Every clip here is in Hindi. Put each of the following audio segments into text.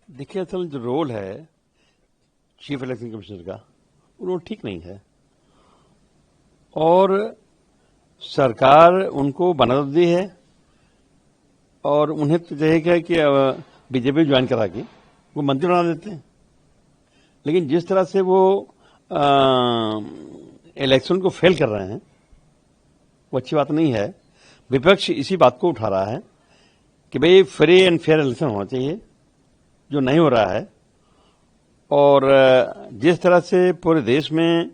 देखिए, असल जो रोल है चीफ इलेक्शन कमिश्नर का, वो रोल ठीक नहीं है और सरकार उनको बना तो दी है और उन्हें तो चाहिए कि बीजेपी ज्वाइन करा के वो मंत्री बना देते हैं। लेकिन जिस तरह से वो इलेक्शन को फेल कर रहे हैं वो अच्छी बात नहीं है। विपक्ष इसी बात को उठा रहा है कि भाई फ्री एंड फेयर इलेक्शन होना चाहिए, जो नहीं हो रहा है। और जिस तरह से पूरे देश में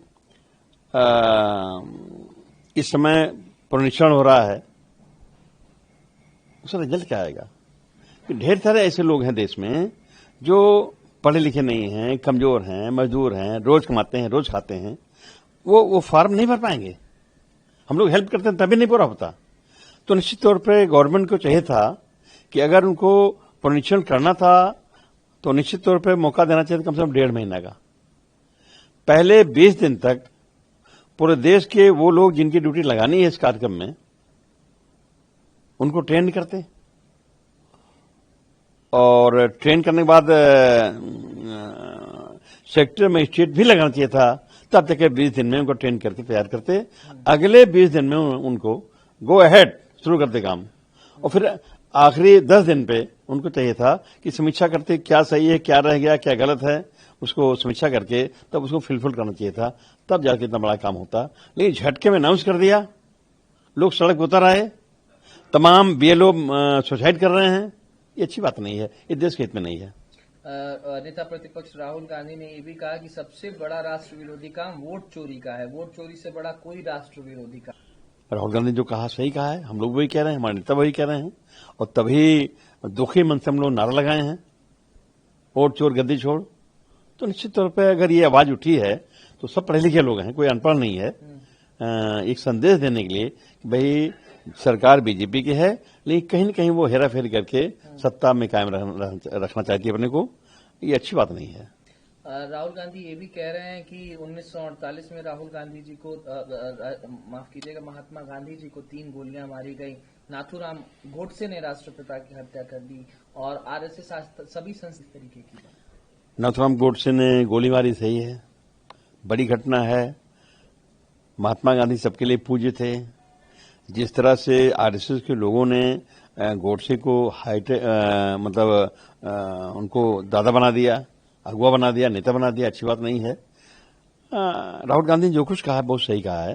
इस समय पुनरीक्षण हो रहा है, उसका रिजल्ट क्या आएगा? कि ढेर सारे ऐसे लोग हैं देश में जो पढ़े लिखे नहीं हैं, कमजोर हैं, मजदूर हैं, रोज कमाते हैं, रोज खाते हैं, वो फॉर्म नहीं भर पाएंगे। हम लोग हेल्प करते हैं तभी नहीं पूरा होता। तो निश्चित तौर पे गवर्नमेंट को चाहिए था कि अगर उनको पुनरीक्षण करना था तो निश्चित तौर पे मौका देना चाहिए कम से कम 1.5 महीना का। पहले 20 दिन तक पूरे देश के वो लोग जिनकी ड्यूटी लगानी है इस कार्यक्रम में, उनको ट्रेन करते और ट्रेन करने के बाद सेक्टर मजिस्ट्रेट भी लगाना चाहिए था। तब तक 20 दिन में उनको ट्रेन करके तैयार करते, अगले 20 दिन में उनको गो अहेड शुरू करते काम। और फिर आखिरी 10 दिन पे उनको चाहिए था कि समीक्षा करते क्या सही है, क्या रह गया, क्या गलत है, उसको समीक्षा करके तब उसको फिलफिल करना चाहिए था, तब जाके इतना बड़ा काम होता। लेकिन झटके में अनाउंस कर दिया, लोग सड़क पर उतर आए, तमाम बीएलओ सुसाइड कर रहे हैं। ये अच्छी बात नहीं है, ये देश के हित में नहीं है। नेता प्रतिपक्ष राहुल गांधी ने ये भी कहा कि सबसे बड़ा राष्ट्र विरोधी काम वोट चोरी का है, वोट चोरी से बड़ा कोई राष्ट्र विरोधी काम। राहुल गांधी जो कहा सही कहा है, हम लोग वही कह रहे हैं, हमारे नेता वही कह रहे हैं और तभी दुखी मन से हम लोग नारा लगाए हैं, वोट चोर गद्दी छोड़। तो निश्चित तौर पर अगर ये आवाज उठी है तो सब पढ़े लिखे लोग हैं, कोई अनपढ़ नहीं है। एक संदेश देने के लिए कि भाई सरकार बीजेपी की है, लेकिन कहीं न कहीं वो हेरा फेरी करके सत्ता में कायम रखना चाहती है अपने को। ये अच्छी बात नहीं है। राहुल गांधी ये भी कह रहे हैं कि 1948 में राहुल गांधी जी को माफ कीजिएगा, महात्मा गांधी जी को 3 गोलियां मारी गई, नाथूराम गोडसे ने राष्ट्रपिता की हत्या कर दी और आरएसएस सभी संस्थान इस तरीके की। नाथूराम गोडसे ने गोली मारी, सही है, बड़ी घटना है। महात्मा गांधी सबके लिए पूज्य थे। जिस तरह से आरएसएस के लोगों ने गोडसे को उनको दादा बना दिया, अगुवा बना दिया, नेता बना दिया, अच्छी बात नहीं है। राहुल गांधी ने जो कुछ कहा है बहुत सही कहा है।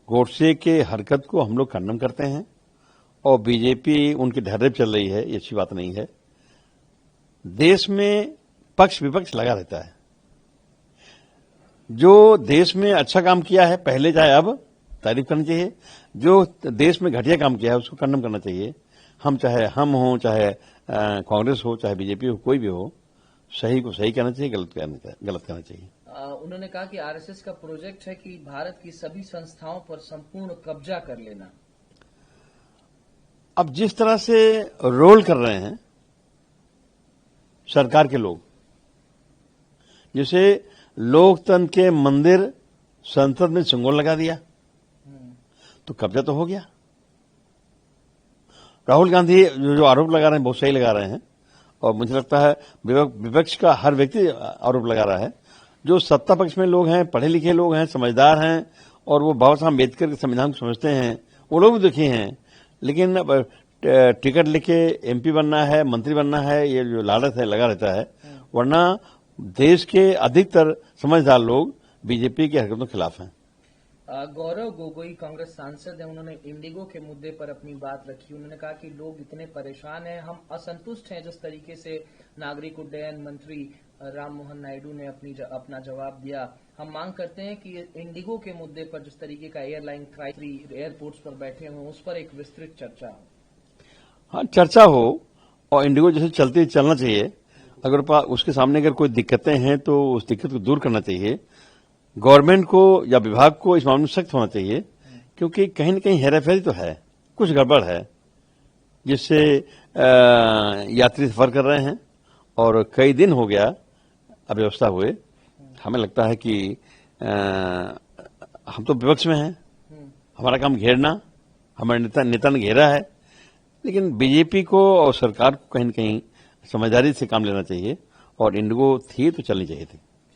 गोडसे के हरकत को हम लोग खंडन करते हैं और बीजेपी उनकी ढर्रे पे चल रही है, ये अच्छी बात नहीं है। देश में पक्ष विपक्ष लगा रहता है। जो देश में अच्छा काम किया है पहले चाहे अब तारीफ करनी चाहिए, जो देश में घटिया काम किया है उसको खंडन करना चाहिए। चाहे हम हो, चाहे कांग्रेस हो, चाहे बीजेपी हो, कोई भी हो, सही को सही कहना चाहिए, गलत कहना चाहिए। उन्होंने कहा कि आरएसएस का प्रोजेक्ट है कि भारत की सभी संस्थाओं पर संपूर्ण कब्जा कर लेना। अब जिस तरह से रोल कर रहे हैं सरकार के लोग, जैसे लोकतंत्र के मंदिर संसद में सिंगोल लगा दिया तो कब्जा तो हो गया। राहुल गांधी जो आरोप लगा रहे हैं बहुत सही लगा रहे हैं और मुझे लगता है विपक्ष का हर व्यक्ति आरोप लगा रहा है। जो सत्ता पक्ष में लोग हैं, पढ़े लिखे लोग हैं, समझदार हैं और वो बाबा साहब अम्बेडकर के संविधान को समझते हैं, वो लोग भी दुखी हैं। लेकिन टिकट लेके एमपी बनना है, मंत्री बनना है, ये जो लालच है लगा रहता है। वरना देश के अधिकतर समझदार लोग बीजेपी की हरकतों के खिलाफ हैं। गौरव गोगोई कांग्रेस सांसद हैं, उन्होंने इंडिगो के मुद्दे पर अपनी बात रखी। उन्होंने कहा कि लोग इतने परेशान हैं, हम असंतुष्ट हैं जिस तरीके से नागरिक उड्डयन मंत्री राम मोहन नायडू ने अपना जवाब दिया। हम मांग करते हैं कि इंडिगो के मुद्दे पर जिस तरीके का एयरलाइन क्राइसिस एयरपोर्ट्स पर बैठे हुए उस पर एक विस्तृत चर्चा हो। हाँ, चर्चा हो और इंडिगो जैसे चलना चाहिए। अगर उसके सामने अगर कोई दिक्कतें हैं तो उस दिक्कत को दूर करना चाहिए। गवर्नमेंट को या विभाग को इस मामले में सख्त होना चाहिए, क्योंकि कहीं न कहीं हेराफेरी तो है, कुछ गड़बड़ है, जिससे यात्री सफर कर रहे हैं और कई दिन हो गया अव्यवस्था हुए। हमें लगता है कि हम तो विपक्ष में हैं, हमारा काम घेरना, हमारे नेता ने घेरा है, लेकिन बीजेपी को और सरकार को कहीं न कहीं समझदारी से काम लेना चाहिए और इंडिगो थी तो चलनी चाहिए थी।